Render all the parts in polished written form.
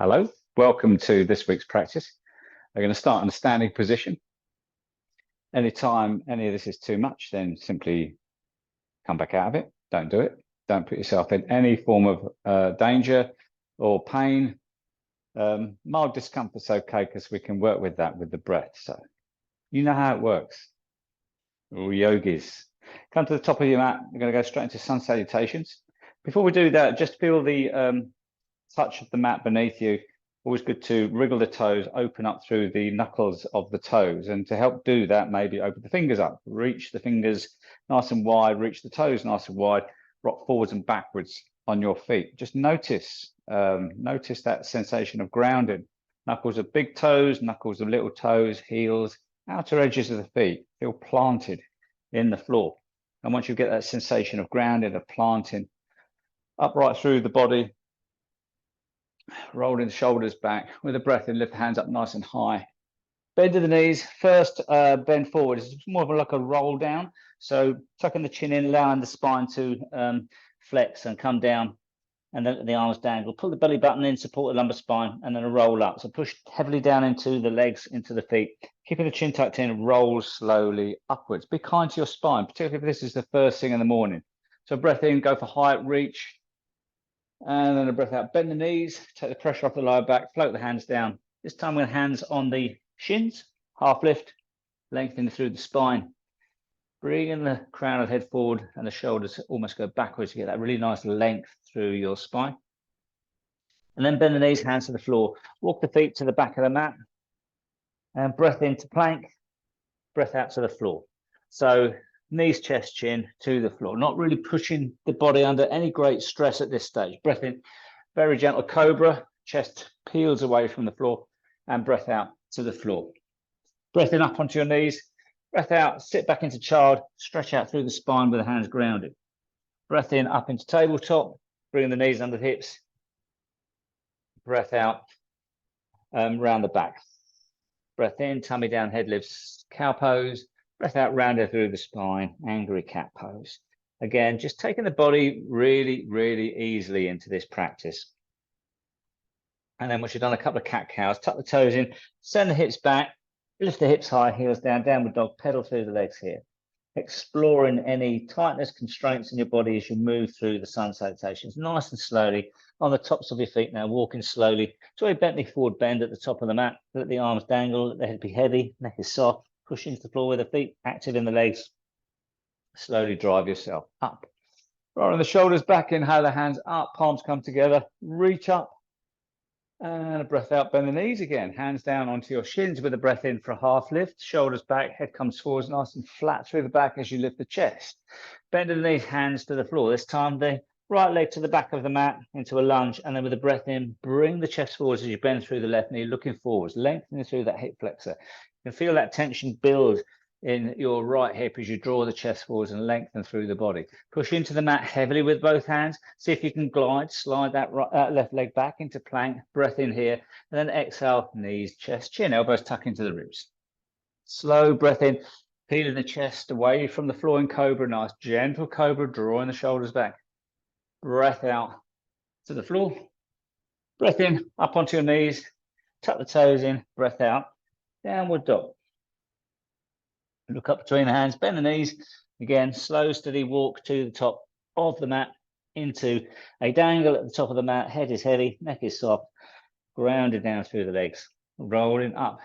Hello, welcome to this week's practice. We're going to start in a standing position. Anytime any of this is too much, then simply come back out of it. Don't do it. Don't put yourself in any form of danger or pain. Mild discomfort's okay because we can work with that with the breath. So you know how it works. All yogis. Come to the top of your mat. We're going to go straight into sun salutations. Before we do that, just feel the touch of the mat beneath you. Always good to wriggle the toes, open up through the knuckles of the toes. And to help do that, maybe open the fingers up, reach the fingers nice and wide, reach the toes nice and wide, rock forwards and backwards on your feet. Just notice that sensation of grounding. Knuckles of big toes, knuckles of little toes, heels, outer edges of the feet feel planted in the floor. And once you get that sensation of grounding, of planting, upright through the body, rolling the shoulders back with a breath in, lift the hands up nice and high. Bend to the knees. First, bend forward. It's more of like a roll down. So tucking the chin in, allowing the spine to flex and come down, and then the arms dangle. Pull the belly button in, support the lumbar spine, and then a roll up. So push heavily down into the legs, into the feet. Keeping the chin tucked in, roll slowly upwards. Be kind to your spine, particularly if this is the first thing in the morning. So breath in, go for height, reach. And then a breath out, bend the knees, take the pressure off the lower back, float the hands down. This time with hands on the shins, half lift, lengthening through the spine. Bringing the crown of the head forward and the shoulders almost go backwards to get that really nice length through your spine. And then bend the knees, hands to the floor. Walk the feet to the back of the mat. And breath into plank, breath out to the floor. So knees, chest, chin to the floor, not really pushing the body under any great stress at this stage. Breath in, very gentle cobra, chest peels away from the floor, and breath out to the floor. Breath in up onto your knees, breath out, sit back into child, stretch out through the spine with the hands grounded. Breath in up into tabletop, bring the knees under the hips. Breath out, round the back. Breath in, tummy down, head lifts, cow pose. Breath out, rounded through the spine, angry cat pose. Again, just taking the body really, really easily into this practice. And then once you've done a couple of cat cows, tuck the toes in, send the hips back, lift the hips high, heels down, downward dog, pedal through the legs here. Exploring any tightness, constraints in your body as you move through the sun salutations, nice and slowly on the tops of your feet now, walking slowly to a Bentley forward bend at the top of the mat. Let the arms dangle, let the head be heavy, neck is soft. Push into the floor with the feet, active in the legs. Slowly drive yourself up. Rolling the shoulders back, inhale the hands up, palms come together, reach up. And a breath out, bend the knees again. Hands down onto your shins with a breath in for a half lift. Shoulders back, head comes forwards nice and flat through the back as you lift the chest. Bend the knees, hands to the floor. This time the right leg to the back of the mat into a lunge. And then with a breath in, bring the chest forwards as you bend through the left knee, looking forwards, lengthening through that hip flexor. You can feel that tension build in your right hip as you draw the chest forwards and lengthen through the body. Push into the mat heavily with both hands. See if you can glide, slide that left leg back into plank. Breath in here, and then exhale, knees, chest, chin, elbows tuck into the ribs. Slow breath in, peeling the chest away from the floor in cobra. Nice gentle cobra, drawing the shoulders back. Breath out to the floor. Breath in, up onto your knees. Tuck the toes in, breath out. Downward dog. Look up between the hands, bend the knees. Again, slow, steady walk to the top of the mat into a dangle at the top of the mat. Head is heavy, neck is soft, grounded down through the legs. Rolling up.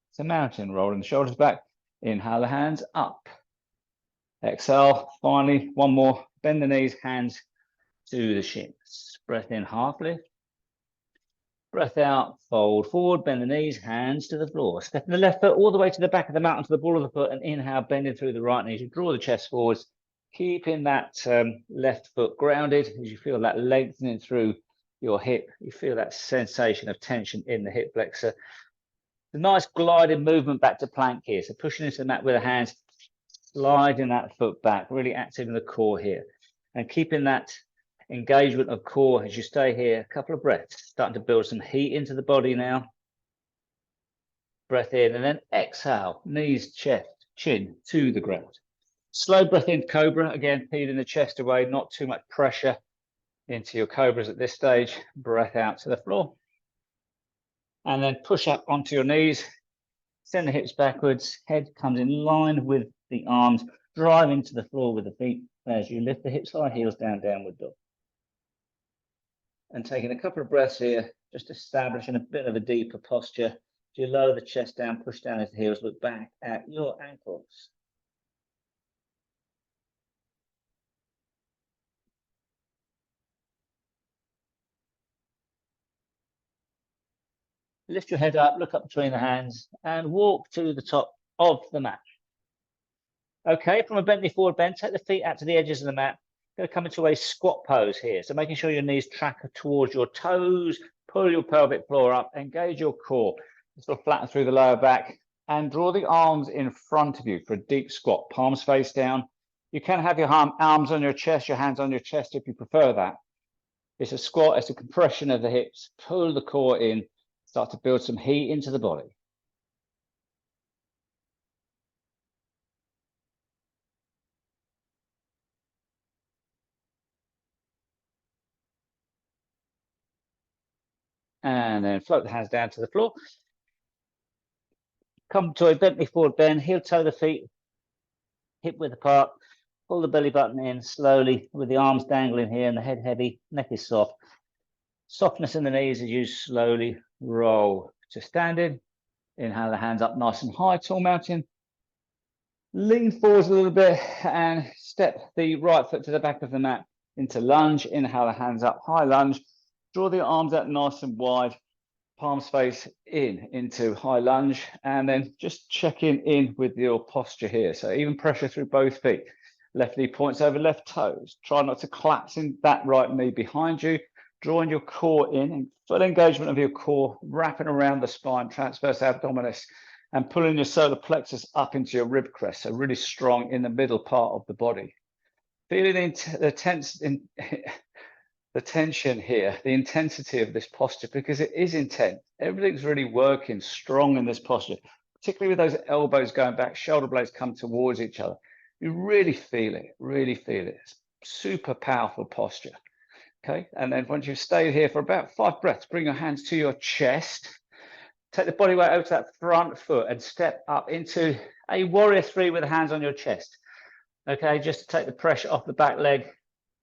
It's a mountain, rolling the shoulders back. Inhale the hands up. Exhale, finally, one more. Bend the knees, hands to the shins. Breath in, half lift. Breath out, fold forward, bend the knees, hands to the floor. Stepping the left foot all the way to the back of the mat onto the ball of the foot, and inhale, bending through the right knee. You draw the chest forwards, keeping that left foot grounded as you feel that lengthening through your hip. You feel that sensation of tension in the hip flexor. The nice gliding movement back to plank here. So pushing into the mat with the hands, sliding that foot back, really active in the core here. And keeping that engagement of core as you stay here. A couple of breaths, starting to build some heat into the body now. Breath in and then exhale, knees, chest, chin to the ground. Slow breath in, cobra. Again, peeling the chest away, not too much pressure into your cobras at this stage. Breath out to the floor. And then push up onto your knees, send the hips backwards, head comes in line with the arms, drive into the floor with the feet as you lift the hips high, heels down, downward dog. And taking a couple of breaths here, just establishing a bit of a deeper posture. As you lower the chest down, push down as the heels, look back at your ankles. Lift your head up, look up between the hands, and walk to the top of the mat. Okay, from a bent knee forward bend, take the feet out to the edges of the mat. Going to come into a squat pose here. So making sure your knees track towards your toes, pull your pelvic floor up, engage your core. Sort of flatten through the lower back and draw the arms in front of you for a deep squat, palms face down. You can have your arms on your chest, your hands on your chest if you prefer that. It's a squat, it's a compression of the hips, pull the core in, start to build some heat into the body. And then float the hands down to the floor. Come to a bent knee forward bend, heel toe the feet, hip width apart. Pull the belly button in slowly with the arms dangling here and the head heavy, neck is soft. Softness in the knees as you slowly roll to standing. Inhale the hands up nice and high, tall mountain. Lean forwards a little bit and step the right foot to the back of the mat into lunge. Inhale the hands up, high lunge. Draw the arms out nice and wide. Palms face in into high lunge, and then just checking in with your posture here. So even pressure through both feet. Left knee points over left toes. Try not to collapse in that right knee behind you. Drawing your core in, full engagement of your core, wrapping around the spine, transverse abdominis, and pulling your solar plexus up into your rib crest. So really strong in the middle part of the body. Feeling the tension here, the intensity of this posture, because it is intense. Everything's really working strong in this posture, particularly with those elbows going back, shoulder blades come towards each other. You really feel it, really feel it. It's super powerful posture. Okay, and then once you've stayed here for about 5 breaths, bring your hands to your chest. Take the body weight over to that front foot and step up into a warrior 3 with the hands on your chest. Okay, just to take the pressure off the back leg.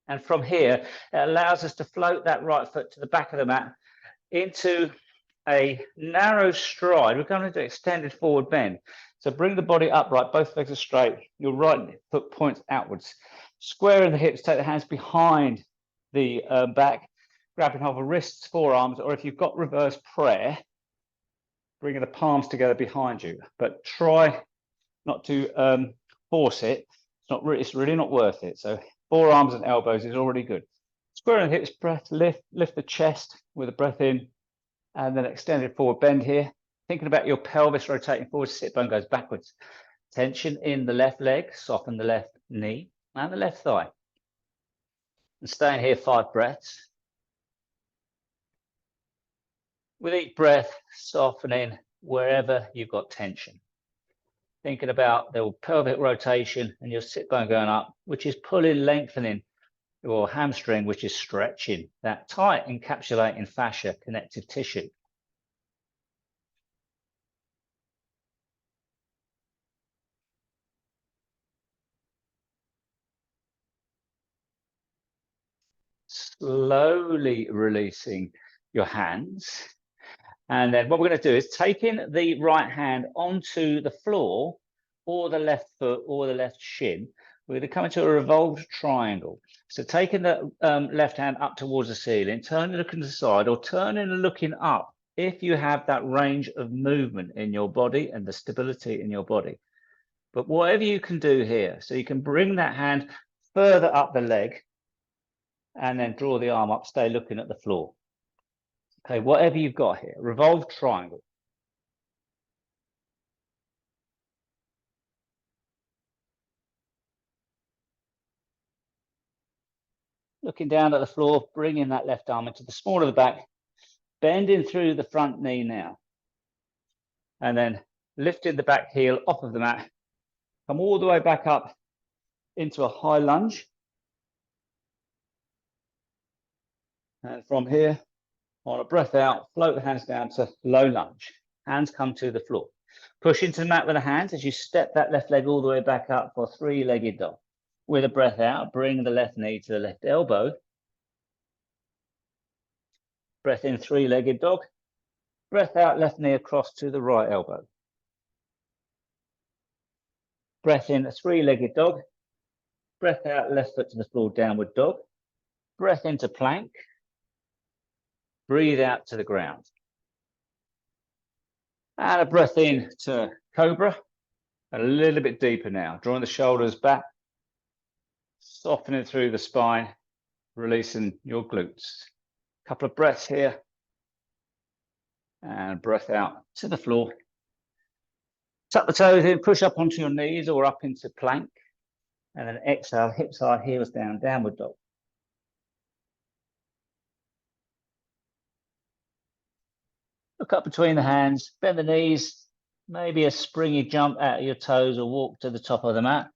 And from here, it allows us to float that right foot to the back of the mat into a narrow stride. We're going to do extended forward bend. So bring the body upright, both legs are straight. Your right foot points outwards. Square in the hips, take the hands behind the back, grabbing hold of wrists, forearms, or if you've got reverse prayer, bringing the palms together behind you. But try not to force it. It's really not worth it. So forearms and elbows is already good. Square in the hips, breath, lift the chest with a breath in, and then extended forward bend here. Thinking about your pelvis rotating forward, sit bone goes backwards. Tension in the left leg, soften the left knee and the left thigh. And staying here 5 breaths. With each breath, softening wherever you've got tension. Thinking about the pelvic rotation and your sit bone going up, which is pulling, lengthening your hamstring, which is stretching that tight, encapsulating fascia, connective tissue. Slowly releasing your hands. And then what we're going to do is taking the right hand onto the floor or the left foot or the left shin. We're going to come into a revolved triangle. So taking the left hand up towards the ceiling, turning looking to the side or turning and looking up if you have that range of movement in your body and the stability in your body. But whatever you can do here, so you can bring that hand further up the leg and then draw the arm up, stay looking at the floor. Okay, whatever you've got here, revolved triangle. Looking down at the floor, bringing that left arm into the small of the back, bending through the front knee now. And then lifting the back heel off of the mat, come all the way back up into a high lunge. And from here, On a breath out, float the hands down to low lunge. Hands come to the floor. Push into the mat with the hands as you step that left leg all the way back up for three-legged dog. With a breath out, bring the left knee to the left elbow. Breath in, three-legged dog. Breath out, left knee across to the right elbow. Breath in, a three-legged dog. Breath out, left foot to the floor, downward dog. Breath into plank. Breathe out to the ground. And a breath in to cobra. A little bit deeper now, drawing the shoulders back, softening through the spine, releasing your glutes. A couple of breaths here. And breath out to the floor. Tuck the toes in, push up onto your knees or up into plank. And then exhale, hips high, heels down, downward dog. Look up between the hands, bend the knees, maybe a springy jump out of your toes or walk to the top of the mat.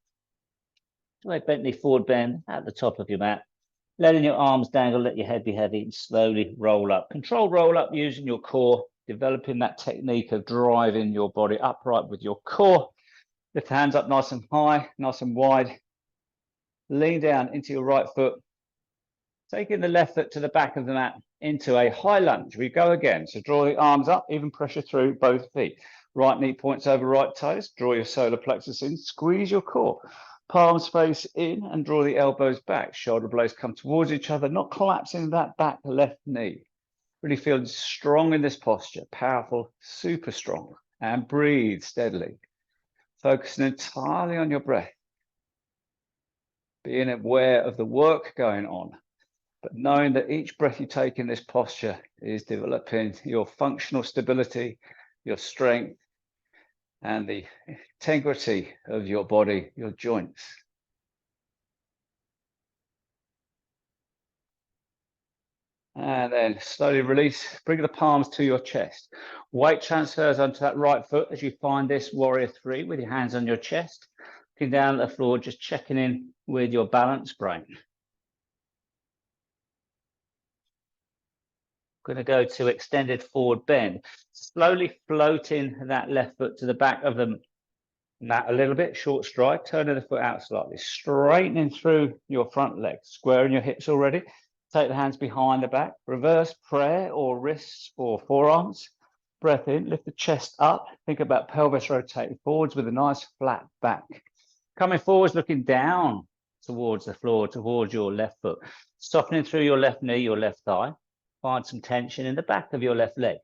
Make bent knee forward bend at the top of your mat. Letting your arms dangle, let your head be heavy and slowly roll up. Controlled roll up using your core, developing that technique of driving your body upright with your core. Lift the hands up nice and high, nice and wide. Lean down into your right foot. Taking the left foot to the back of the mat into a high lunge. We go again. So draw the arms up, even pressure through both feet. Right knee points over right toes. Draw your solar plexus in. Squeeze your core. Palms face in and draw the elbows back. Shoulder blades come towards each other, not collapsing that back left knee. Really feel strong in this posture. Powerful, super strong. And breathe steadily. Focusing entirely on your breath. Being aware of the work going on. But knowing that each breath you take in this posture is developing your functional stability, your strength, and the integrity of your body, your joints. And then slowly release, bring the palms to your chest. Weight transfers onto that right foot as you find this warrior three with your hands on your chest. Looking down at the floor, just checking in with your balance brain. Going to go to extended forward bend. Slowly floating that left foot to the back of the mat a little bit, short stride, turning the foot out slightly, straightening through your front leg, squaring your hips already. Take the hands behind the back, reverse prayer or wrists or forearms. Breath in, lift the chest up. Think about pelvis rotating forwards with a nice flat back. Coming forwards, looking down towards the floor, towards your left foot. Softening through your left knee, your left thigh. Find some tension in the back of your left leg.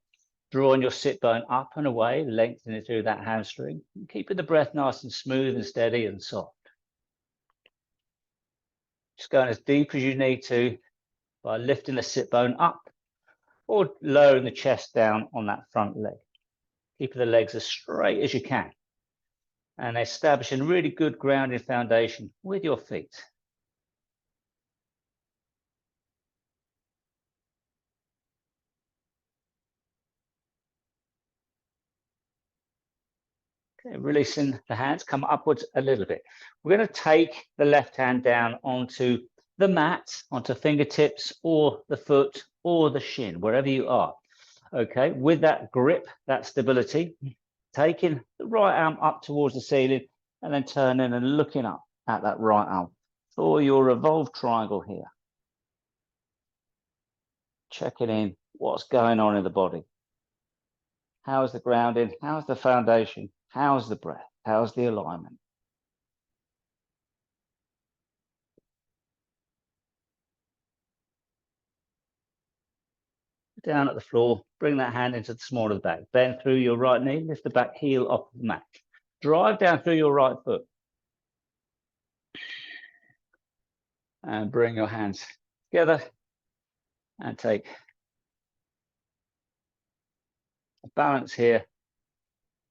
Drawing your sit bone up and away, lengthening through that hamstring. Keeping the breath nice and smooth and steady and soft. Just going as deep as you need to by lifting the sit bone up or lowering the chest down on that front leg. Keeping the legs as straight as you can. And establishing really good grounding foundation with your feet. Okay, releasing the hands, come upwards a little bit. We're going to take the left hand down onto the mat, onto fingertips or the foot or the shin, wherever you are. Okay, with that grip, that stability, taking the right arm up towards the ceiling and then turning and looking up at that right arm for your revolved triangle here. Checking in what's going on in the body. How's the grounding? How's the foundation? How's the breath? How's the alignment? Down at the floor, bring that hand into the small of the back. Bend through your right knee, lift the back heel off the mat. Drive down through your right foot. And bring your hands together and take a balance here.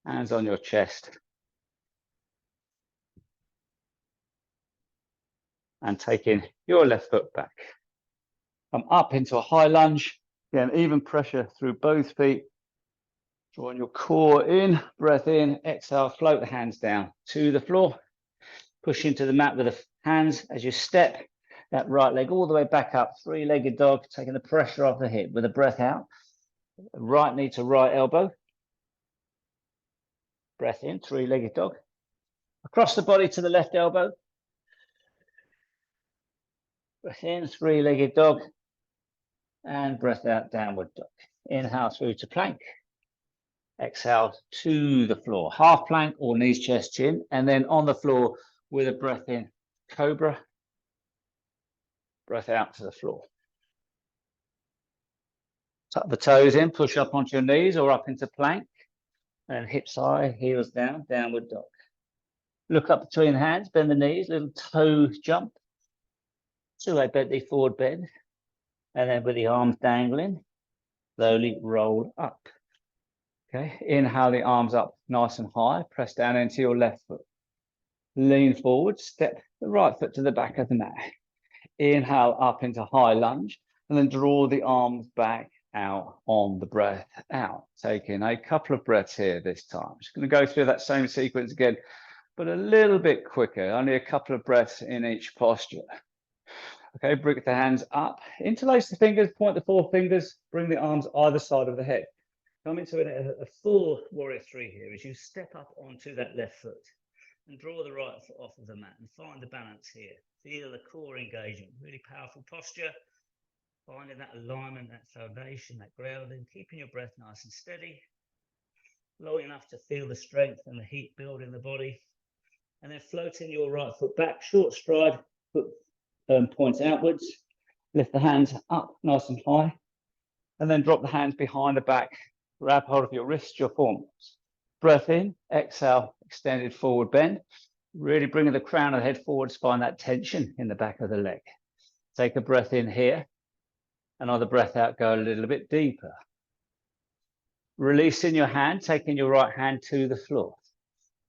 Hands on your chest. And taking your left foot back. Come up into a high lunge. Again, even pressure through both feet. Drawing your core in, breath in, exhale, float the hands down to the floor. Push into the mat with the hands as you step. that right leg all the way back up, three-legged dog, taking the pressure off the hip with a breath out. Right knee to right elbow. Breath in, three-legged dog. Across the body to the left elbow. Breath in, three-legged dog. And breath out, downward dog. Inhale through to plank. Exhale to the floor. Half plank or knees, chest, chin. And then on the floor with a breath in, cobra. Breath out to the floor. Tuck the toes in, push up onto your knees or up into plank. And hips high, heels down, downward dog. Look up between the hands, bend the knees, little toe jump. Two-way bend, knee forward bend. And then with the arms dangling, slowly roll up. Okay, inhale the arms up nice and high, press down into your left foot. Lean forward, step the right foot to the back of the mat. Inhale up into high lunge, and then draw the arms back out on the breath out. Taking a couple of breaths here this time. I'm just going to go through that same sequence again, but a little bit quicker, only a couple of breaths in each posture. Okay, bring the hands up, interlace the fingers, point the forefingers, bring the arms either side of the head. Come into a full warrior three here as you step up onto that left foot and draw the right foot off of the mat and find the balance here. Feel the core engagement, really powerful posture. Finding that alignment, that foundation, that grounding, keeping your breath nice and steady. Low enough to feel the strength and the heat build in the body. And then floating your right foot back, short stride, foot points outwards. Lift the hands up nice and high. And then drop the hands behind the back. Grab hold of your wrists, your forearms. Breath in, exhale, extended forward bend. Really bringing the crown of the head forward, find that tension in the back of the leg. Take a breath in here. Another breath out, go a little bit deeper. Releasing your hand, taking your right hand to the floor.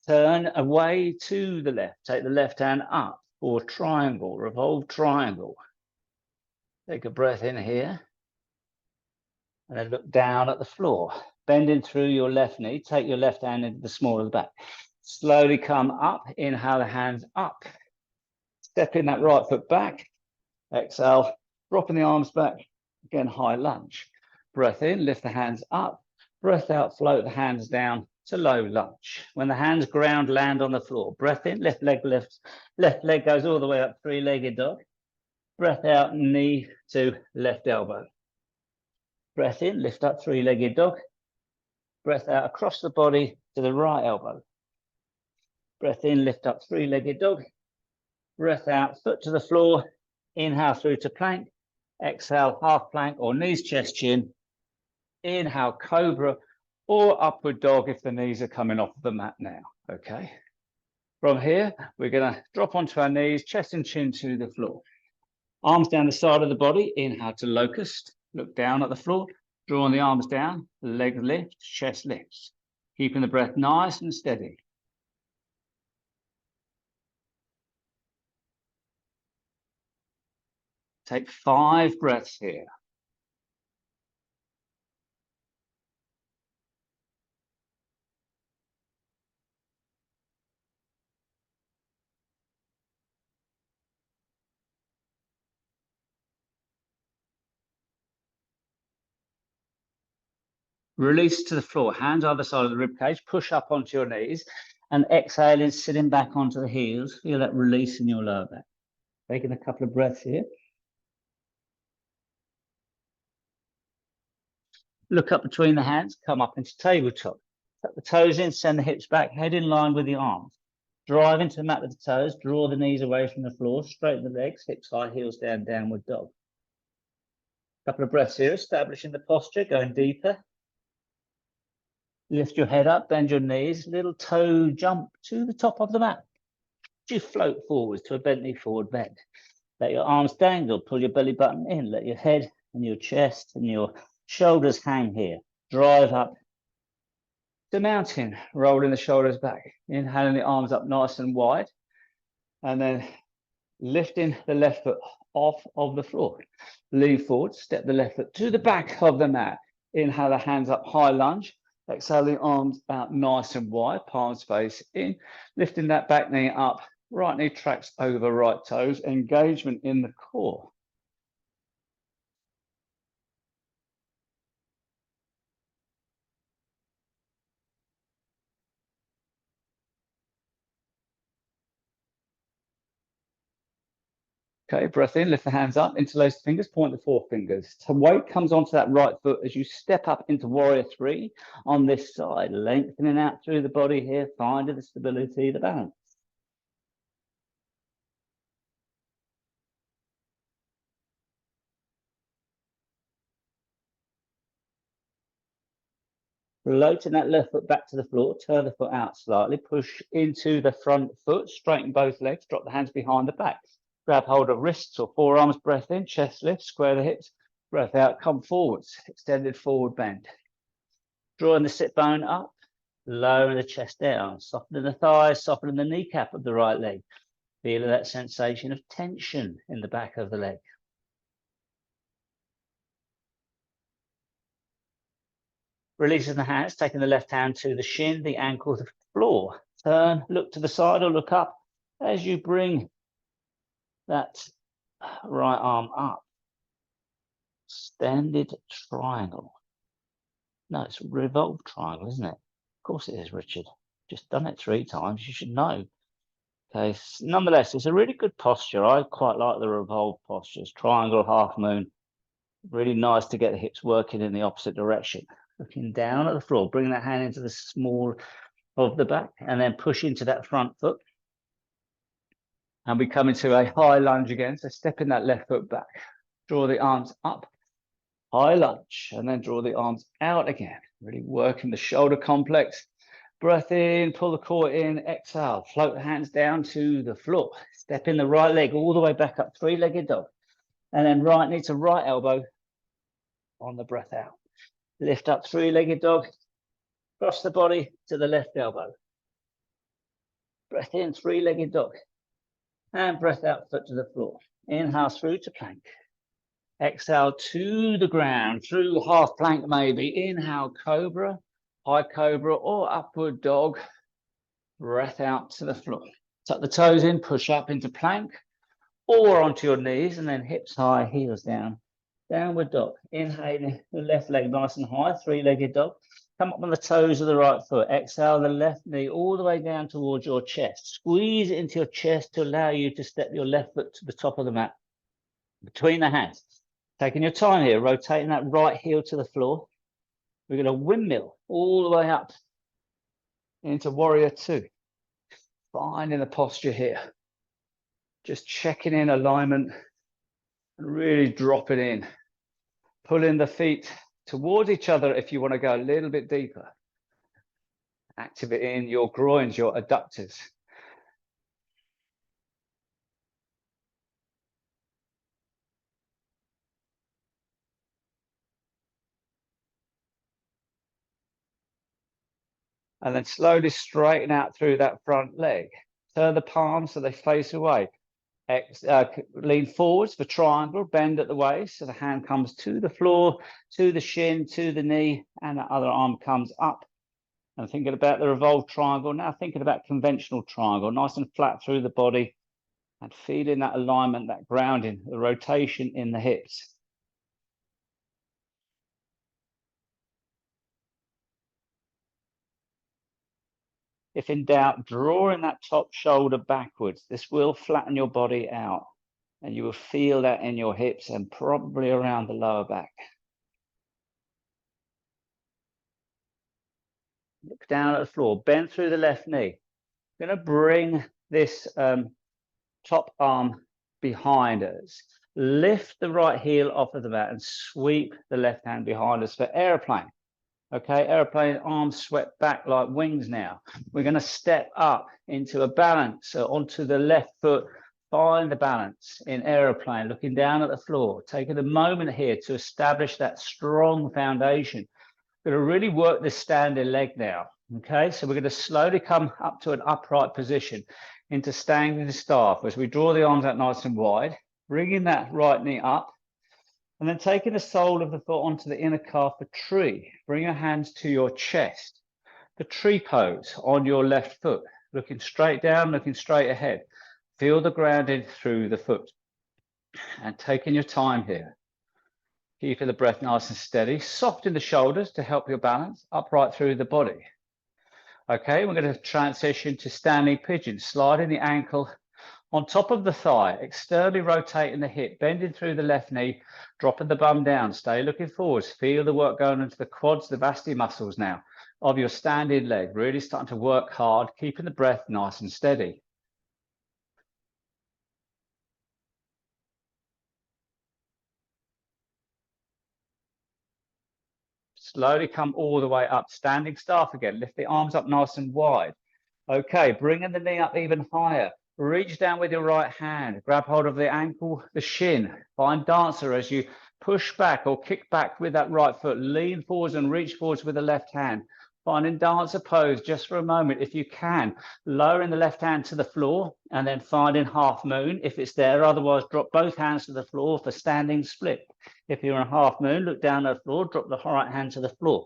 Turn away to the left. Take the left hand up or triangle, revolve triangle. Take a breath in here. And then look down at the floor. Bending through your left knee. Take your left hand into the small of the back. Slowly come up. Inhale the hands up. Stepping that right foot back. Exhale. Dropping the arms back. Again, high lunge. Breath in. Lift the hands up. Breath out. Float the hands down to low lunge. When the hands ground, land on the floor. Breath in. Left leg lifts. Left leg goes all the way up. Three-legged dog. Breath out. Knee to left elbow. Breath in, lift up, three-legged dog. Breath out across the body to the right elbow. Breath in, lift up, three-legged dog. Breath out, foot to the floor. Inhale through to plank. Exhale, half plank or knees, chest, chin. Inhale, cobra or upward dog if the knees are coming off the mat now, okay? From here, we're going to drop onto our knees, chest and chin to the floor. Arms down the side of the body. Inhale to locust. Look down at the floor, drawing the arms down, legs lift, chest lifts. Keeping the breath nice and steady. Take 5 breaths here. Release to the floor, hands either side of the rib cage, push up onto your knees, and exhaling, sitting back onto the heels. Feel that release in your lower back. Taking a couple of breaths here. Look up between the hands, come up into tabletop. Tuck the toes in, send the hips back, head in line with the arms. Drive into the mat with the toes, draw the knees away from the floor, straighten the legs, hips high, heels down, downward dog. Couple of breaths here, establishing the posture, going deeper. Lift your head up, bend your knees, little toe jump to the top of the mat. Just float forwards to a bent knee forward bend. Let your arms dangle, pull your belly button in, let your head and your chest and your shoulders hang here. Drive up to mountain, rolling the shoulders back. Inhaling the arms up nice and wide. And then lifting the left foot off of the floor. Lean forward, step the left foot to the back of the mat. Inhale the hands up, high lunge. Exhale the arms out nice and wide, palms face in. Lifting that back knee up, Right knee tracks over right toes, engagement in the core. Okay, breath in, lift the hands up, interlace the fingers, point the forefingers. So weight comes onto that right foot as you step up into warrior three on this side, lengthening out through the body here, finding the stability, the balance. Floating that left foot back to the floor, turn the foot out slightly, push into the front foot, straighten both legs, drop the hands behind the back. Grab hold of wrists or forearms, breath in, chest lift, square the hips, breath out, come forwards, extended forward bend. Drawing the sit bone up, lower the chest down, softening the thighs, softening the kneecap of the right leg. Feeling that sensation of tension in the back of the leg. Releasing the hands, taking the left hand to the shin, the ankle, the floor. Turn, look to the side or look up as you bring that right arm up. Extended triangle. No, it's revolved triangle, isn't it? Of course it is, Richard. Just done it 3 times. You should know. Okay. Nonetheless, it's a really good posture. I quite like the revolved postures. Triangle, half moon. Really nice to get the hips working in the opposite direction. Looking down at the floor, bring that hand into the small of the back and then push into that front foot. And we come into a high lunge again. So stepping that left foot back, draw the arms up, high lunge, and then draw the arms out again. Really working the shoulder complex. Breath in, pull the core in, exhale, float the hands down to the floor. Step in the right leg all the way back up, 3-legged dog. And then right knee to right elbow on the breath out. Lift up, 3-legged dog. Cross the body to the left elbow. Breath in, 3-legged dog. And breath out, foot to the floor. Inhale through to plank. Exhale to the ground, through half plank maybe. Inhale, cobra, high cobra or upward dog. Breath out to the floor. Tuck the toes in, push up into plank or onto your knees and then hips high, heels down. Downward dog. Inhaling the left leg nice and high, 3-legged dog. Come up on the toes of the right foot. Exhale the left knee all the way down towards your chest. Squeeze it into your chest to allow you to step your left foot to the top of the mat. Between the hands. Taking your time here, rotating that right heel to the floor. We're going to windmill all the way up into warrior two. Finding the posture here. Just checking in alignment and really dropping in. Pulling the feet towards each other if you want to go a little bit deeper. Activating your groins, your adductors. And then slowly straighten out through that front leg. Turn the palms so they face away. Lean forwards for triangle, bend at the waist. So the hand comes to the floor, to the shin, to the knee, and the other arm comes up. And thinking about the revolved triangle, now thinking about conventional triangle, nice and flat through the body and feeling that alignment, that grounding, the rotation in the hips. If in doubt, drawing that top shoulder backwards. This will flatten your body out and you will feel that in your hips and probably around the lower back. Look down at the floor, bend through the left knee. I'm going to bring this top arm behind us. Lift the right heel off of the mat and sweep the left hand behind us for airplane. Okay, airplane, arms swept back like wings now. We're going to step up into a balance, onto the left foot. Find the balance in airplane, looking down at the floor. Taking a moment here to establish that strong foundation. We're going to really work this standing leg now. Okay, so we're going to slowly come up to an upright position into standing staff as we draw the arms out nice and wide, bringing that right knee up. And then taking the sole of the foot onto the inner calf for tree. Bring your hands to your chest. The tree pose on your left foot. Looking straight down, looking straight ahead. Feel the grounding through the foot. And taking your time here. Keeping the breath nice and steady. Soften the shoulders to help your balance, upright through the body. Okay, we're going to transition to standing pigeon, sliding the ankle on top of the thigh, externally rotating the hip, bending through the left knee, dropping the bum down, stay looking forwards. Feel the work going into the quads, the vasty muscles now of your standing leg, really starting to work hard, keeping the breath nice and steady. Slowly come all the way up, standing staff again. Lift the arms up nice and wide. Okay, bringing the knee up even higher. Reach down with your right hand. Grab hold of the ankle, the shin. Find dancer as you push back or kick back with that right foot. Lean forwards and reach forwards with the left hand. Finding dancer pose just for a moment if you can. Lowering the left hand to the floor and then finding half moon if it's there. Otherwise, drop both hands to the floor for standing split. If you're in half moon, look down at the floor, drop the right hand to the floor.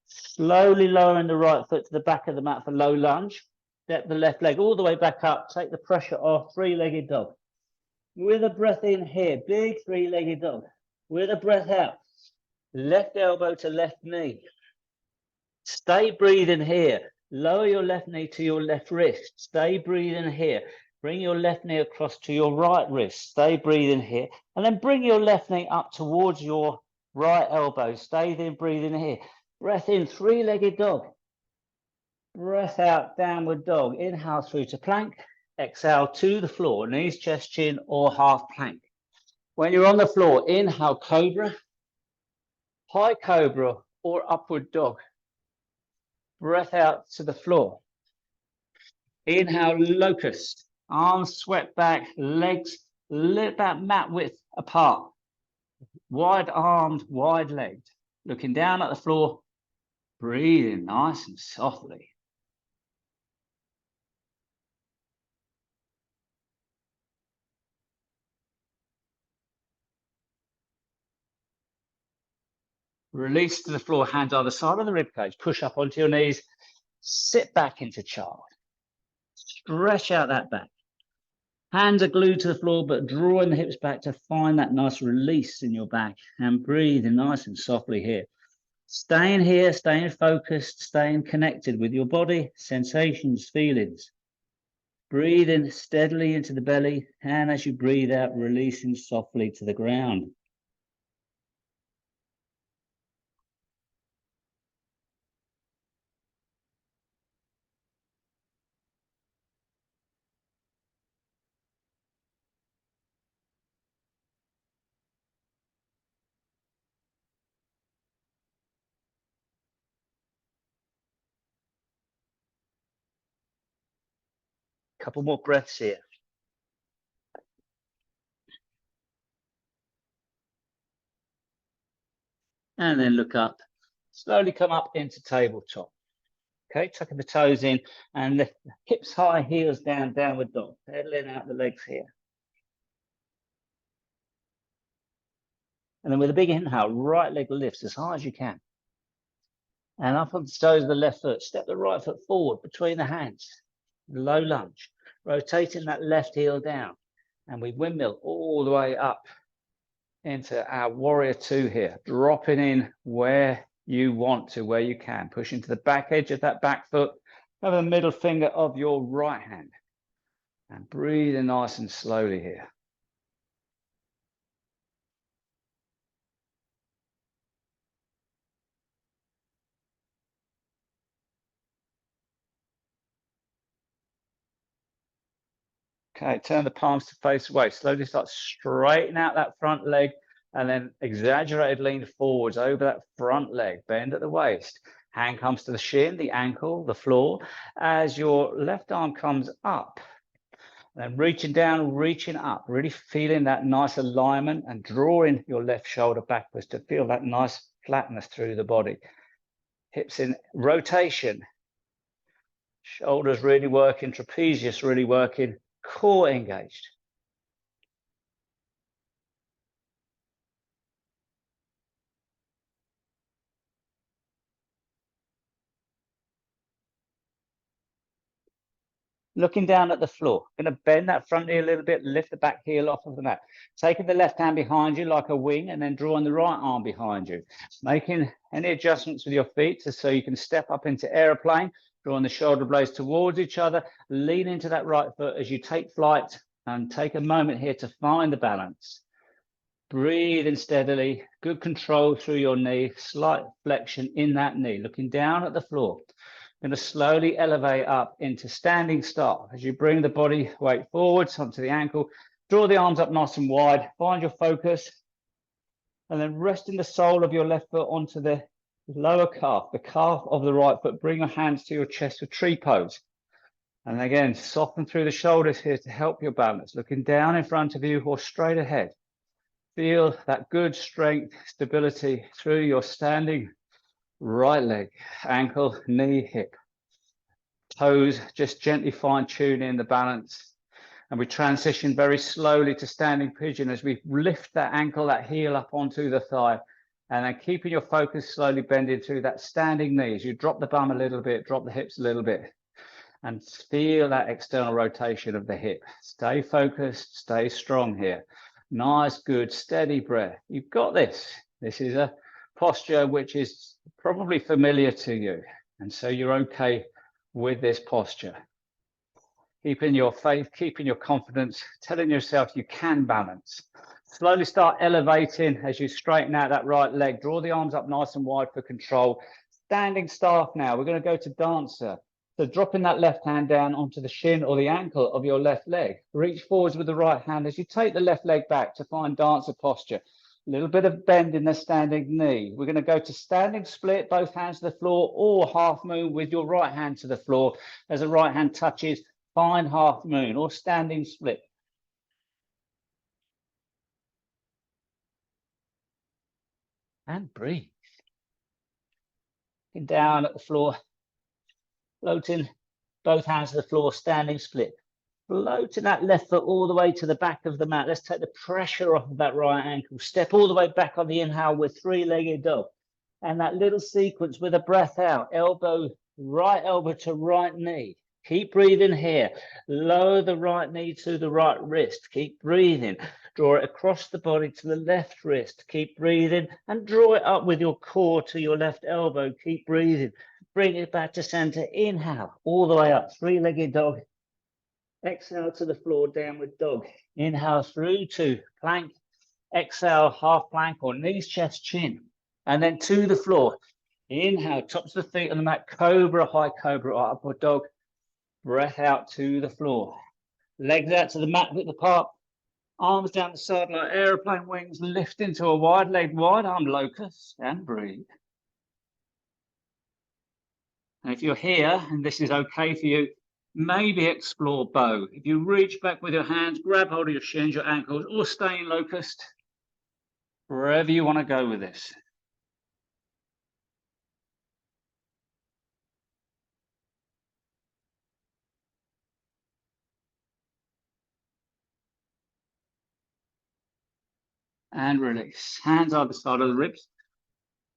Slowly lowering the right foot to the back of the mat for low lunge. Step the left leg all the way back up. Take the pressure off, three-legged dog. With a breath in here, big three-legged dog. With a breath out, left elbow to left knee. Stay breathing here. Lower your left knee to your left wrist. Stay breathing here. Bring your left knee across to your right wrist. Stay breathing here. And then bring your left knee up towards your right elbow. Stay there breathing here. Breath in, three-legged dog. Breath out, downward dog. Inhale through to plank. Exhale to the floor, knees, chest, chin, or half plank. When you're on the floor, inhale, cobra, high cobra, or upward dog. Breath out to the floor. Inhale, locust. Arms swept back, legs about mat width apart. Wide armed, wide legged. Looking down at the floor, breathing nice and softly. Release to the floor, hands either side of the ribcage. Push up onto your knees. Sit back into child. Stretch out that back. Hands are glued to the floor, but drawing the hips back to find that nice release in your back and breathing nice and softly here. Staying here, staying focused, staying connected with your body, sensations, feelings. Breathing steadily into the belly, and as you breathe out, releasing softly to the ground. Couple more breaths here. And then look up. Slowly come up into tabletop. Okay, tucking the toes in and lift the hips high, heels down, downward dog. Pedaling out the legs here. And then with a big inhale, right leg lifts as high as you can. And up on the toes of the left foot, step the right foot forward between the hands. Low lunge, rotating that left heel down. And we windmill all the way up into our warrior two here, dropping in where you want to, where you can. Push into the back edge of that back foot, over the middle finger of your right hand. And breathing nice and slowly here. Okay, turn the palms to face away. Slowly start straightening out that front leg and then exaggerated lean forwards over that front leg. Bend at the waist. Hand comes to the shin, the ankle, the floor. As your left arm comes up, then reaching down, reaching up, really feeling that nice alignment and drawing your left shoulder backwards to feel that nice flatness through the body. Hips in rotation. Shoulders really working, trapezius really working, core engaged. looking down at the floor. Going to bend that front knee a little bit, lift the back heel off of the mat. Taking the left hand behind you like a wing and then drawing the right arm behind you. Making any adjustments with your feet so you can step up into aeroplane, drawing the shoulder blades towards each other, lean into that right foot as you take flight, and take a moment here to find the balance. Breathing steadily, good control through your knee, slight flexion in that knee, looking down at the floor. Going to slowly elevate up into standing start as you bring the body weight forwards onto the ankle. Draw the arms up nice and wide, find your focus, and then resting the sole of your left foot onto the lower calf, the calf of the right foot. Bring your hands to your chest for tree pose. And again, soften through the shoulders here to help your balance, looking down in front of you or straight ahead. Feel that good strength, stability through your standing right leg, ankle, knee, hip. Toes, just gently fine tune in the balance. And we transition very slowly to standing pigeon as we lift that ankle, that heel up onto the thigh. And then keeping your focus slowly bending through that standing knees. You drop the bum a little bit, drop the hips a little bit. And feel that external rotation of the hip. Stay focused, stay strong here. Nice, good, steady breath. You've got this. This is a posture which is probably familiar to you. And so you're okay with this posture. Keeping your faith, keeping your confidence, telling yourself you can balance. Slowly start elevating as you straighten out that right leg. Draw the arms up nice and wide for control. Standing staff now. We're going to go to dancer. So dropping that left hand down onto the shin or the ankle of your left leg. Reach forwards with the right hand as you take the left leg back to find dancer posture. A little bit of bend in the standing knee. We're going to go to standing split, both hands to the floor, or half moon with your right hand to the floor as the right hand touches. Find half moon or standing split. And breathe. Down at the floor. Floating both hands to the floor, standing split. Floating that left foot all the way to the back of the mat. Let's take the pressure off of that right ankle. Step all the way back on the inhale with three-legged dog. And that little sequence with a breath out. Right elbow to right knee. Keep breathing here. Lower the right knee to the right wrist. Keep breathing. Draw it across the body to the left wrist. Keep breathing. And draw it up with your core to your left elbow. Keep breathing. Bring it back to center. Inhale. All the way up. Three-legged dog. Exhale to the floor, downward dog. Inhale through to plank. Exhale, half plank or knees, chest, chin. And then to the floor. Inhale, tops of the feet on the mat. Cobra, high cobra, or upward dog. Breath out to the floor. Legs out to the mat, width apart. Arms down the side like aeroplane wings. Lift into a wide leg, wide arm locust. And breathe. And if you're here and this is okay for you, maybe explore bow. If you reach back with your hands, grab hold of your shins, your ankles, or stay in locust, wherever you want to go with this. And release. Hands either side of the ribs.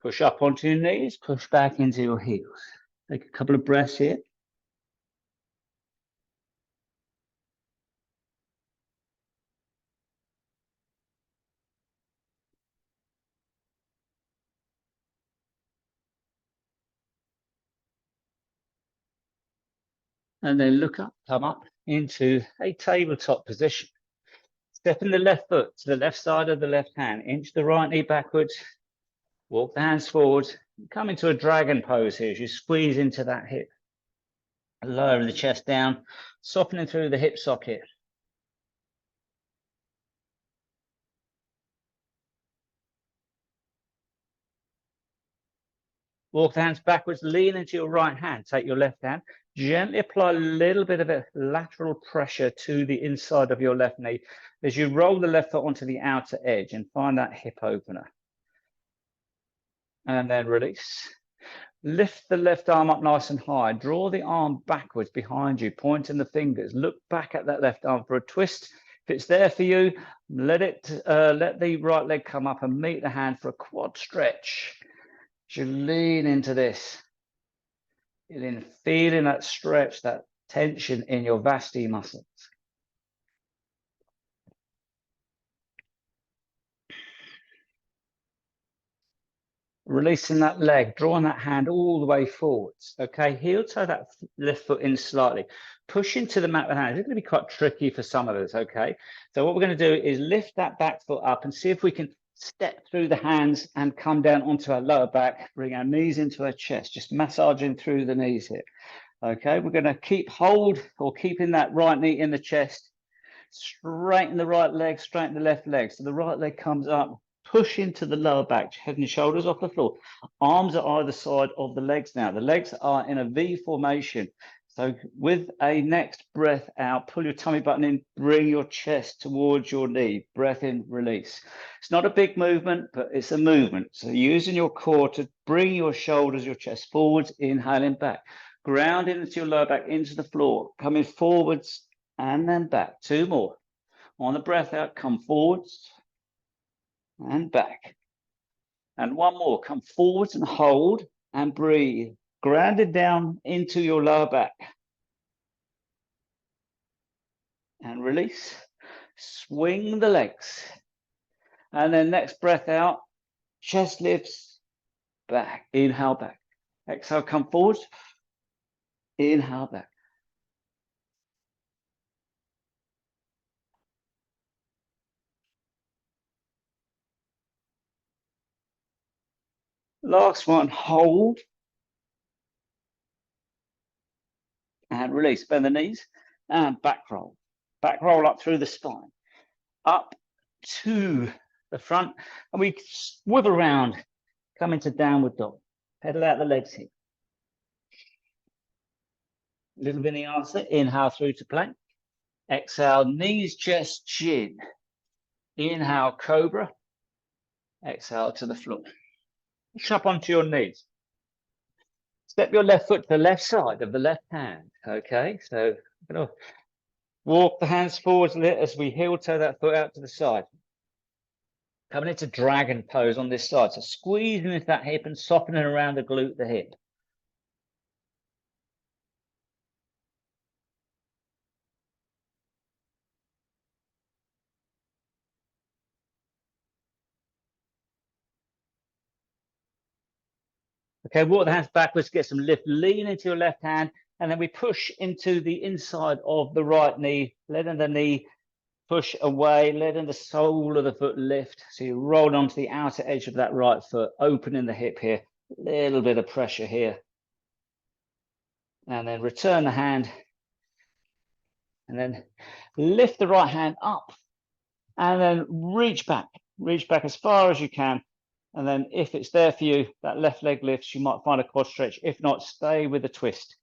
Push up onto your knees, push back into your heels. Take a couple of breaths here. And then look up, come up into a tabletop position. Stepping the left foot to the left side of the left hand, inch the right knee backwards, walk the hands forward, come into a dragon pose here as you squeeze into that hip. Lower the chest down, softening through the hip socket. Walk the hands backwards, lean into your right hand, take your left hand, gently apply a little bit of a lateral pressure to the inside of your left knee as you roll the left foot onto the outer edge and find that hip opener. And then release. Lift the left arm up nice and high. Draw the arm backwards behind you, pointing the fingers. Look back at that left arm for a twist. If it's there for you, let the right leg come up and meet the hand for a quad stretch. As you lean into this, feeling that stretch, that tension in your vasti muscles. Releasing that leg, drawing that hand all the way forwards. Okay, heel toe that left foot in slightly. Push into the mat with hands. It's going to be quite tricky for some of us. Okay, so what we're going to do is lift that back foot up and see if we can step through the hands and come down onto our lower back. Bring our knees into our chest, just massaging through the knees here. Okay, we're going to keep hold or keeping that right knee in the chest. Straighten the right leg, straighten the left leg. So the right leg comes up. Push into the lower back, head and shoulders off the floor. Arms are either side of the legs now. The legs are in a V formation. So with a next breath out, pull your tummy button in, bring your chest towards your knee. Breath in, release. It's not a big movement, but it's a movement. So using your core to bring your shoulders, your chest forwards, inhaling back. Grounding into your lower back, into the floor. Coming forwards and then back. 2 more. On the breath out, come forwards and back. And 1 more, come forwards and hold and breathe. Grounded down into your lower back. And release. Swing the legs. And then next breath out, chest lifts, back. Inhale back. Exhale, come forwards. Inhale back. Last one, hold. And release. Bend the knees and back roll. Back roll up through the spine. Up to the front. And we swivel around, come into downward dog. Pedal out the legs here. Little vinyasa. Inhale through to plank. Exhale, knees, chest, chin. Inhale, cobra. Exhale to the floor. Push up onto your knees. Step your left foot to the left side of the left hand. Okay, so I'm going to walk the hands forwards as we heel toe that foot out to the side. Coming into dragon pose on this side. So squeezing into that hip and softening around the glute, the hip. Okay, walk the hands backwards, get some lift, lean into your left hand, and then we push into the inside of the right knee, letting the knee push away, letting the sole of the foot lift. So you roll onto the outer edge of that right foot, opening the hip here, little bit of pressure here. And then return the hand, and then lift the right hand up, and then reach back as far as you can. And then if it's there for you, that left leg lifts, you might find a quad stretch. If not, stay with the twist.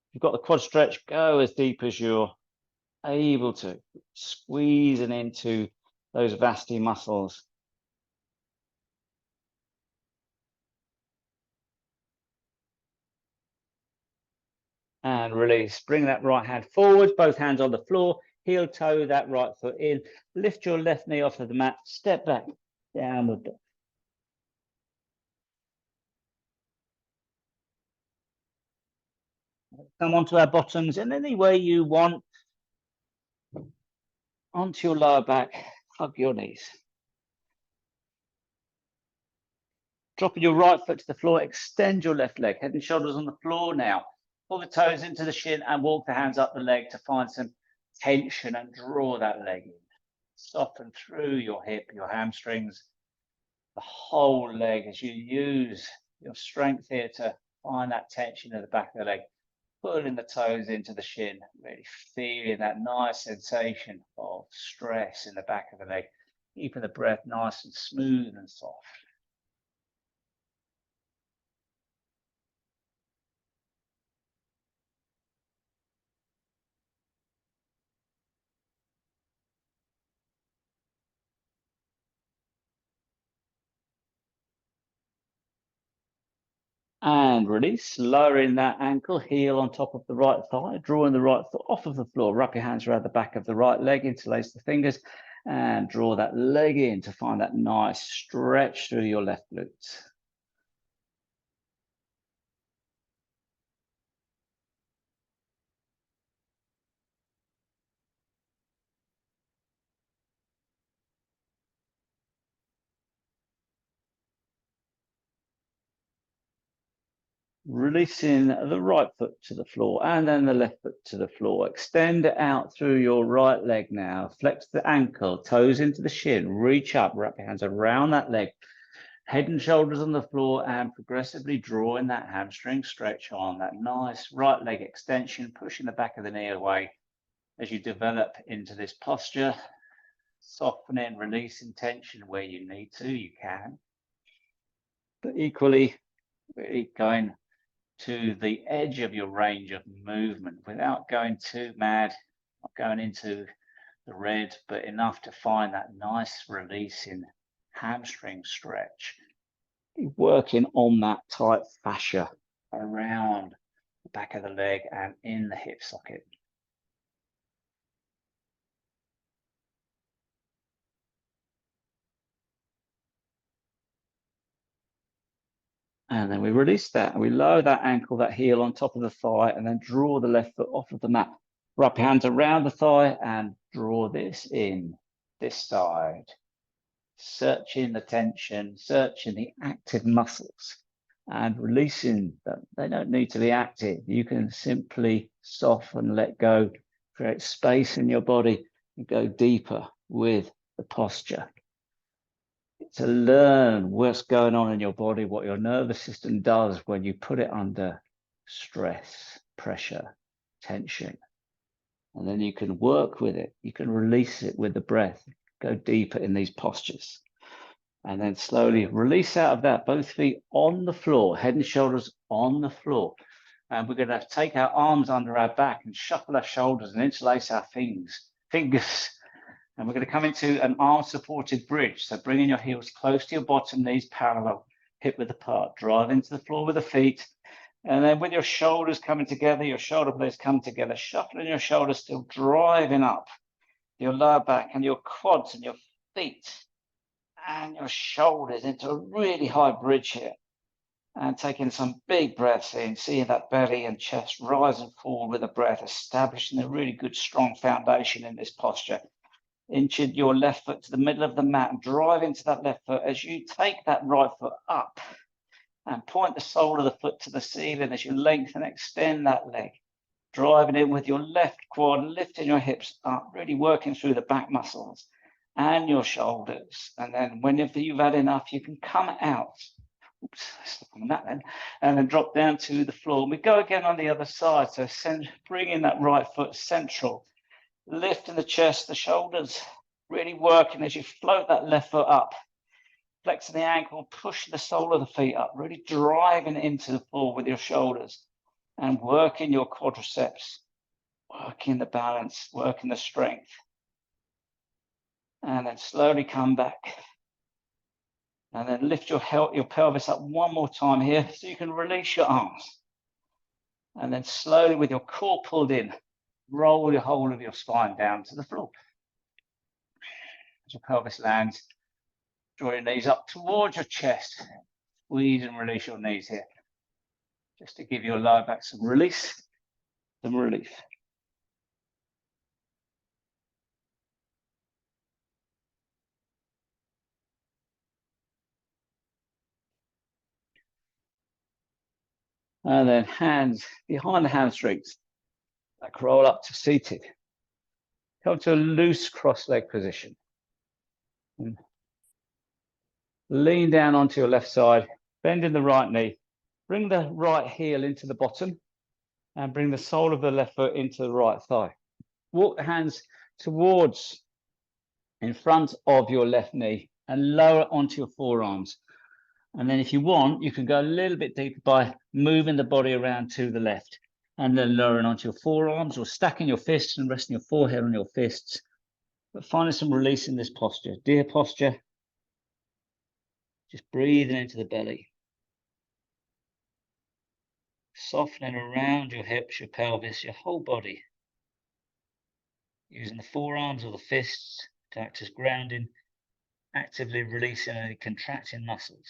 If you've got the quad stretch, go as deep as you're able to, squeezing into those vasti muscles. And release. Bring that right hand forward, both hands on the floor, heel toe that right foot in. Lift your left knee off of the mat, step back, downward dog. Come onto our bottoms in any way you want. Onto your lower back, hug your knees. Dropping your right foot to the floor, extend your left leg, head and shoulders on the floor now. Pull the toes into the shin and walk the hands up the leg to find some tension and draw that leg in. Soften through your hip, your hamstrings, the whole leg as you use your strength here to find that tension at the back of the leg. Pulling the toes into the shin, really feeling that nice sensation of stress in the back of the leg, keeping the breath nice and smooth and soft. And release, lowering that ankle, heel on top of the right thigh, drawing the right foot off of the floor. Wrap your hands around the back of the right leg, interlace the fingers, and draw that leg in to find that nice stretch through your left glutes. Releasing the right foot to the floor and then the left foot to the floor. Extend it out through your right leg now. Flex the ankle, toes into the shin. Reach up, wrap your hands around that leg. Head and shoulders on the floor and progressively drawing that hamstring stretch on. That nice right leg extension, pushing the back of the knee away as you develop into this posture. Softening, releasing tension where you need to, you can. But equally, really going to the edge of your range of movement without going too mad, not going into the red, but enough to find that nice releasing hamstring stretch. Working on that tight fascia around the back of the leg and in the hip socket. And then we release that and we lower that ankle, that heel on top of the thigh, and then draw the left foot off of the mat. Wrap your hands around the thigh and draw this in, this side. Searching the tension, searching the active muscles and releasing them. They don't need to be active. You can simply soften, let go, create space in your body and go deeper with the posture. To learn what's going on in your body, what your nervous system does when you put it under stress, pressure, tension. And then you can work with it. You can release it with the breath, go deeper in these postures. And then slowly release out of that, both feet on the floor, head and shoulders on the floor. And we're going to take our arms under our back and shuffle our shoulders and interlace our fingers. And we're going to come into an arm-supported bridge. So bringing your heels close to your bottom, knees parallel, hip width apart. Drive into the floor with the feet. And then with your shoulders coming together, your shoulder blades come together, shuffling your shoulders, still driving up your lower back and your quads and your feet and your shoulders into a really high bridge here. And taking some big breaths in, seeing that belly and chest rise and fall with the breath, establishing a really good, strong foundation in this posture. Inching your left foot to the middle of the mat and drive into that left foot as you take that right foot up and point the sole of the foot to the ceiling as you lengthen and extend that leg. Driving in with your left quad, lifting your hips up, really working through the back muscles and your shoulders. And then whenever you've had enough, you can come out. Oops, slip on that then. And then drop down to the floor. We go again on the other side. So bringing that right foot central. Lifting the chest, the shoulders, really working as you float that left foot up. Flexing the ankle, push the sole of the feet up, really driving into the floor with your shoulders and working your quadriceps, working the balance, working the strength. And then slowly come back. And then lift your pelvis up one more time here so you can release your arms. And then slowly with your core pulled in, roll the whole of your spine down to the floor. As your pelvis lands, draw your knees up towards your chest. Squeeze and release your knees here. Just to give your lower back some release, some relief. And then hands behind the hamstrings. Like roll up to seated. Come to a loose cross-leg position. And lean down onto your left side, bend in the right knee. Bring the right heel into the bottom and bring the sole of the left foot into the right thigh. Walk the hands towards in front of your left knee and lower onto your forearms. And then if you want, you can go a little bit deeper by moving the body around to the left and then lowering onto your forearms or stacking your fists and resting your forehead on your fists. But finding some release in this posture, deer posture. Just breathing into the belly. Softening around your hips, your pelvis, your whole body. Using the forearms or the fists to act as grounding, actively releasing any contracting muscles.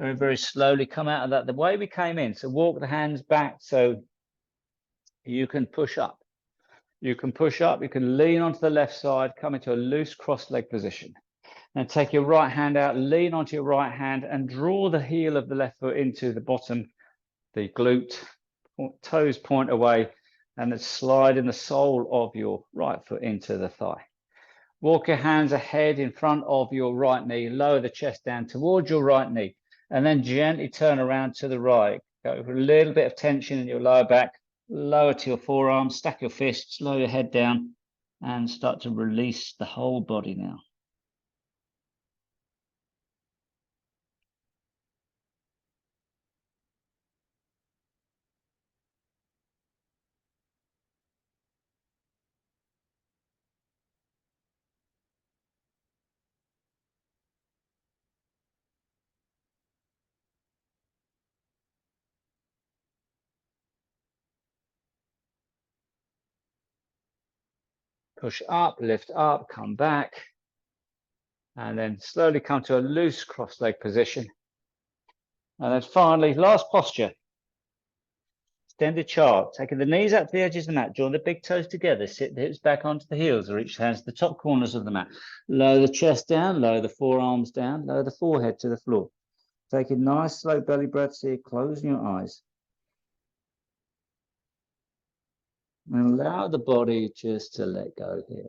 Very, very slowly come out of that the way we came in. So walk the hands back so you can push up. You can push up, you can lean onto the left side, come into a loose cross-leg position. And take your right hand out, lean onto your right hand and draw the heel of the left foot into the bottom, the glute, toes point away, and then slide in the sole of your right foot into the thigh. Walk your hands ahead in front of your right knee, lower the chest down towards your right knee, and then gently turn around to the right. Go for a little bit of tension in your lower back, lower to your forearms, stack your fists, lower your head down, and start to release the whole body now. Push up, lift up, come back, and then slowly come to a loose cross-leg position. And then finally, last posture. Extended chart, taking the knees up to the edges of the mat, drawing the big toes together, sit the hips back onto the heels, or reach the hands to the top corners of the mat. Lower the chest down, lower the forearms down, lower the forehead to the floor. Taking nice, slow belly breaths here, closing your eyes. And allow the body just to let go here.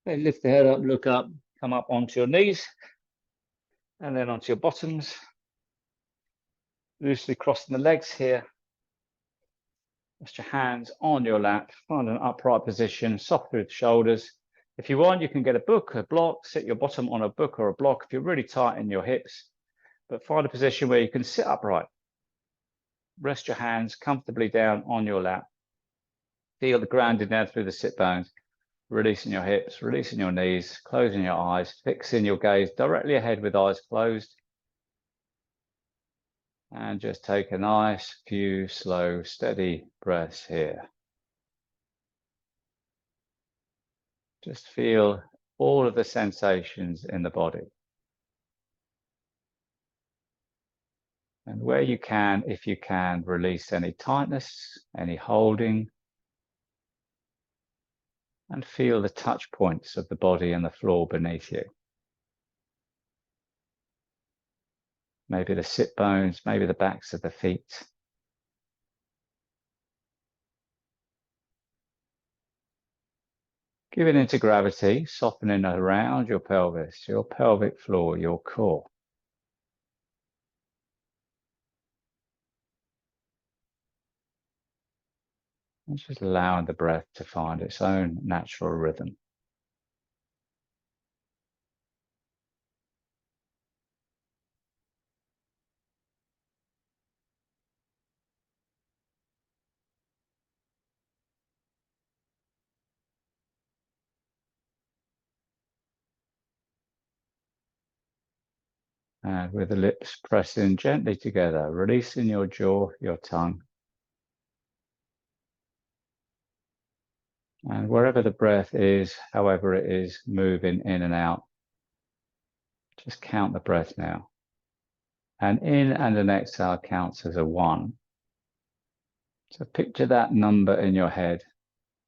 Okay, lift the head up, look up, come up onto your knees, and then onto your bottoms. Loosely crossing the legs here. Rest your hands on your lap, find an upright position, soft through the shoulders. If you want, you can get a book, a block, sit your bottom on a book or a block if you're really tight in your hips, but find a position where you can sit upright. Rest your hands comfortably down on your lap. Feel the grounding down through the sit bones, releasing your hips, releasing your knees, closing your eyes, fixing your gaze directly ahead with eyes closed. And just take a nice few slow, steady breaths here. Just feel all of the sensations in the body. And where you can, if you can, release any tightness, any holding, and feel the touch points of the body and the floor beneath you. Maybe the sit bones, maybe the backs of the feet. Giving into gravity, softening around your pelvis, your pelvic floor, your core. And just allowing the breath to find its own natural rhythm. And with the lips pressing gently together, releasing your jaw, your tongue. And wherever the breath is, however it is, moving in and out, just count the breath now. And in and an exhale counts as a 1. So picture that number in your head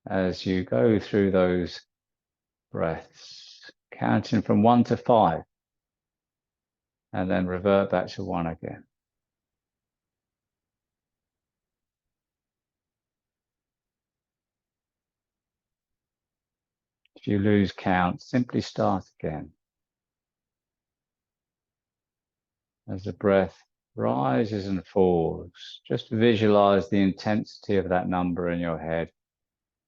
as you go through those breaths, counting from 1 to 5, and then revert back to 1 again. If you lose count, simply start again. As the breath rises and falls, just visualize the intensity of that number in your head,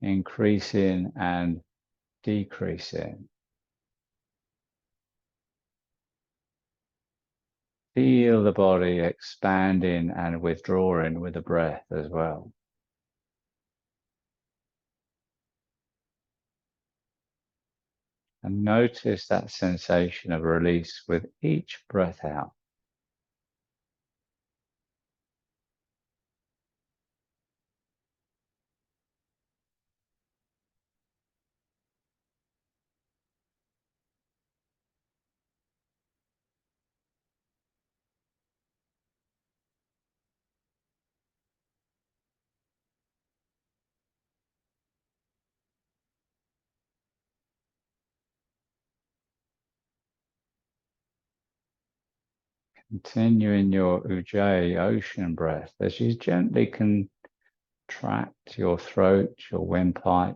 increasing and decreasing. Feel the body expanding and withdrawing with the breath as well. And notice that sensation of release with each breath out. Continuing your Ujjayi ocean breath as you gently contract your throat, your windpipe,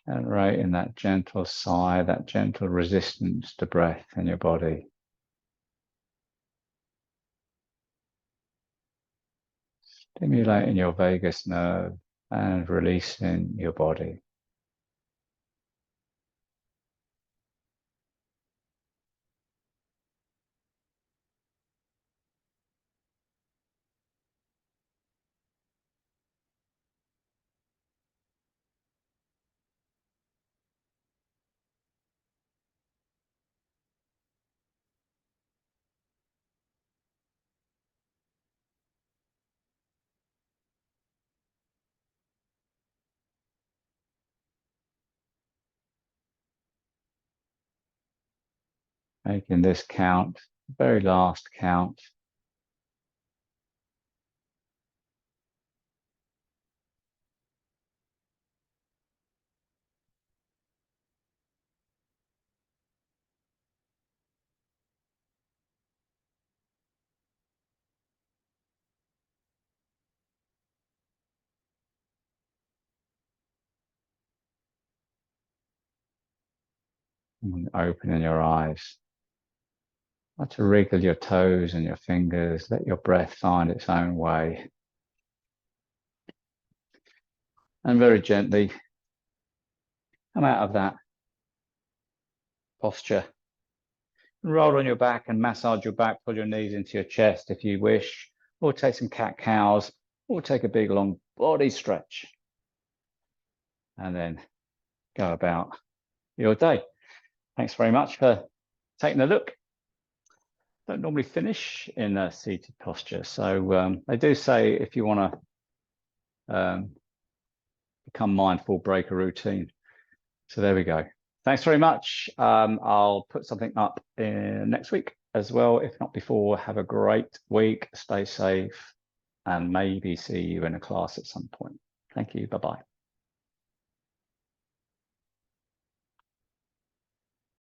generating that gentle sigh, that gentle resistance to breath in your body. Stimulating your vagus nerve and releasing your body. Making this count, very last count. And opening your eyes. Try to wriggle your toes and your fingers. Let your breath find its own way. And very gently come out of that posture. Roll on your back and massage your back. Pull your knees into your chest if you wish. Or take some cat-cows. Or take a big long body stretch. And then go about your day. Thanks very much for taking a look. Don't normally finish in a seated posture. So they do say if you want to become mindful, break a routine. So there we go. Thanks very much. I'll put something up next week as well. If not before, have a great week. Stay safe and maybe see you in a class at some point. Thank you. Bye-bye.